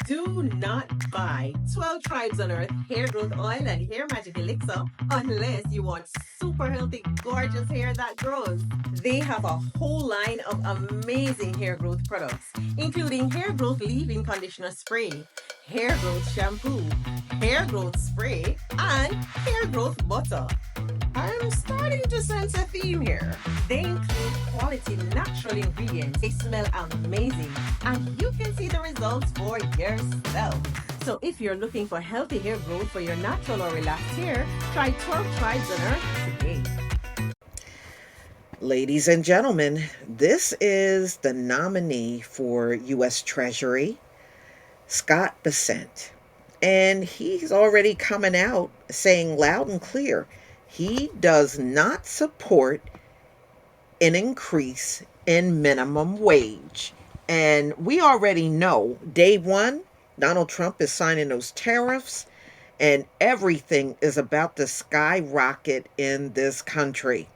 Do not buy 12 Tribes on Earth hair growth oil and hair magic elixir unless you want super healthy, gorgeous hair that grows. They have a whole line of amazing hair growth products, including hair growth leave-in conditioner spray, hair growth shampoo, hair growth spray, and hair growth butter. I'm starting to sense a theme here. They include quality natural ingredients. They smell amazing, and you can see the results for yourself. So if you're looking for healthy hair growth for your natural or relaxed hair, try 12 Tribes on Earth today. Ladies and gentlemen, this is the nominee for U.S. Treasury, Scott Bessent. And he's already coming out saying loud and clear he does not support an increase in minimum wage. And we already know day one, Donald Trump is signing those tariffs, and everything is about to skyrocket in this country.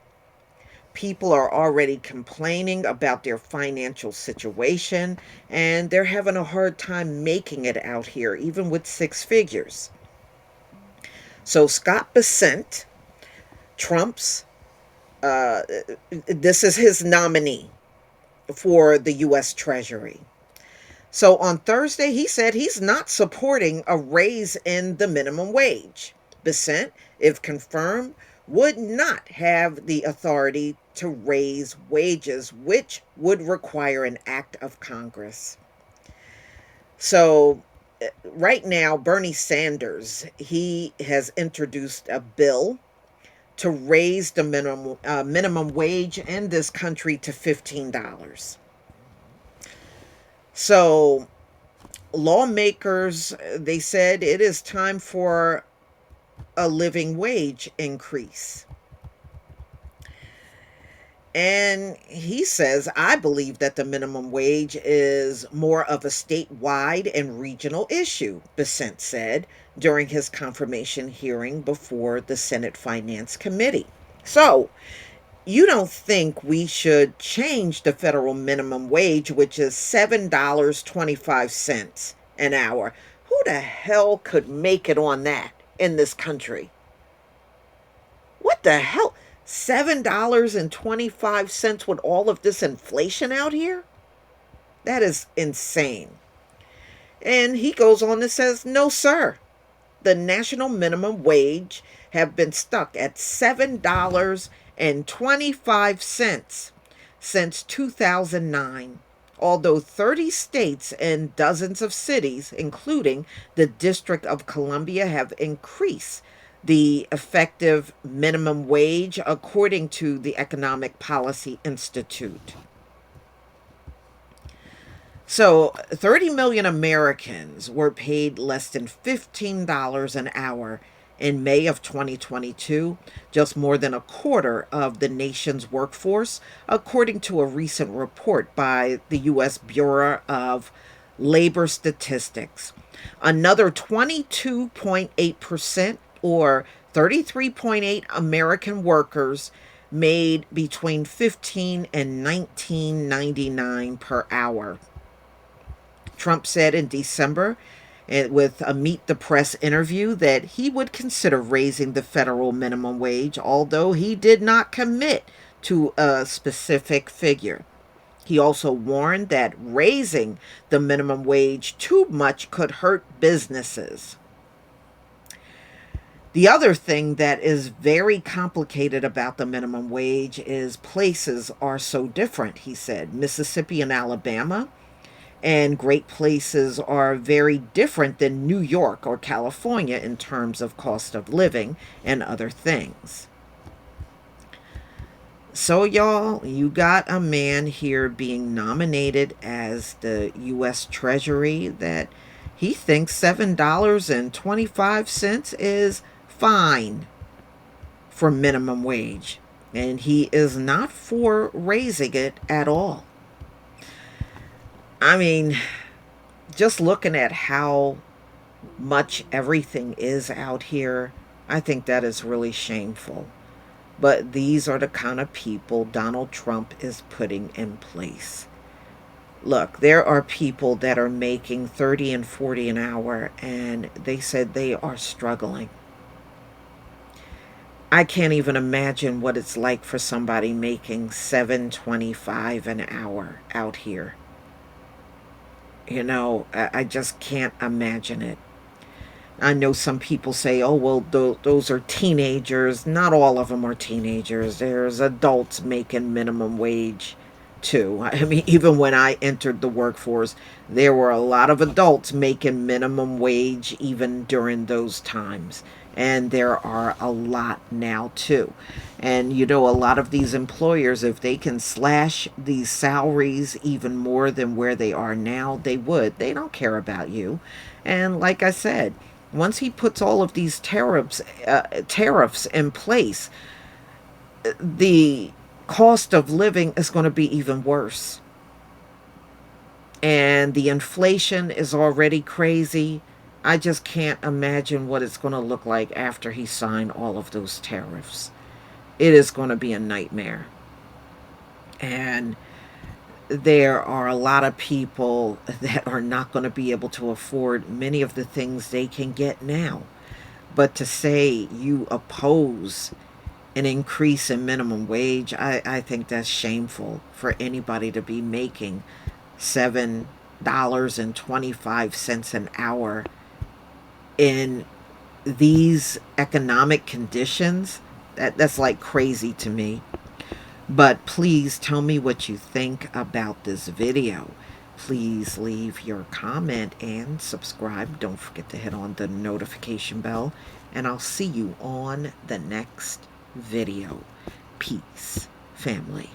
People are already complaining about their financial situation, and they're having a hard time making it out here, even with six figures. So Scott Bessent, Trump's, this is his nominee for the U.S. Treasury. So on Thursday, he said he's not supporting a raise in the minimum wage. Bessent, if confirmed, would not have the authority to raise wages, which would require an act of Congress. So right now, Bernie Sanders, he has introduced a bill to raise the minimum wage in this country to $15. So lawmakers, they said it is time for a living wage increase. And he says, I believe that the minimum wage is more of a statewide and regional issue, Bessent said during his confirmation hearing before the Senate Finance Committee. So, you don't think we should change the federal minimum wage, which is $7.25 an hour? Who the hell could make it on that in this country? What the hell? $7.25 with all of this inflation out here? That is insane. And he goes on and says, no, sir. The national minimum wage have been stuck at $7.25 since 2009. Although 30 states and dozens of cities, including the District of Columbia, have increased the effective minimum wage, according to the Economic Policy Institute. So 30 million Americans were paid less than $15 an hour in May of 2022, just more than a quarter of the nation's workforce, according to a recent report by the U.S. Bureau of Labor Statistics. Another 22.8%, or 33.8 American workers, made between $15 and $19.99 per hour. Trump said in December, with a Meet the Press interview, that he would consider raising the federal minimum wage, although he did not commit to a specific figure. He also warned that raising the minimum wage too much could hurt businesses. The other thing that is very complicated about the minimum wage is places are so different, he said. Mississippi and Alabama and great places are very different than New York or California in terms of cost of living and other things. So, y'all, you got a man here being nominated as the U.S. Treasury that he thinks $7.25 is fine for minimum wage, and he is not for raising it at all. I mean, just looking at how much everything is out here, I think that is really shameful. But these are the kind of people Donald Trump is putting in place. Look, there are people that are making 30 and 40 an hour, and they said they are struggling. I can't even imagine what it's like for somebody making 7.25 an hour out here. I just can't imagine it. I know some people say, oh, well, those are teenagers. Not all of them are teenagers. There's adults making minimum wage too. I mean, even when I entered the workforce, there were a lot of adults making minimum wage even during those times. And there are a lot now too. And a lot of these employers, if they can slash these salaries even more than where they are now, they would. They don't care about you. And like I said, once he puts all of these tariffs in place, the cost of living is going to be even worse. And the inflation is already crazy. I just can't imagine what it's going to look like after he signed all of those tariffs. It is going to be a nightmare. And there are a lot of people that are not going to be able to afford many of the things they can get now. But to say you oppose an increase in minimum wage, I think that's shameful for anybody to be making $7.25 an hour in these economic conditions. That's like crazy to me. But please tell me what you think about this video. Please leave your comment and subscribe. Don't forget to hit on the notification bell. And I'll see you on the next video. Peace, family.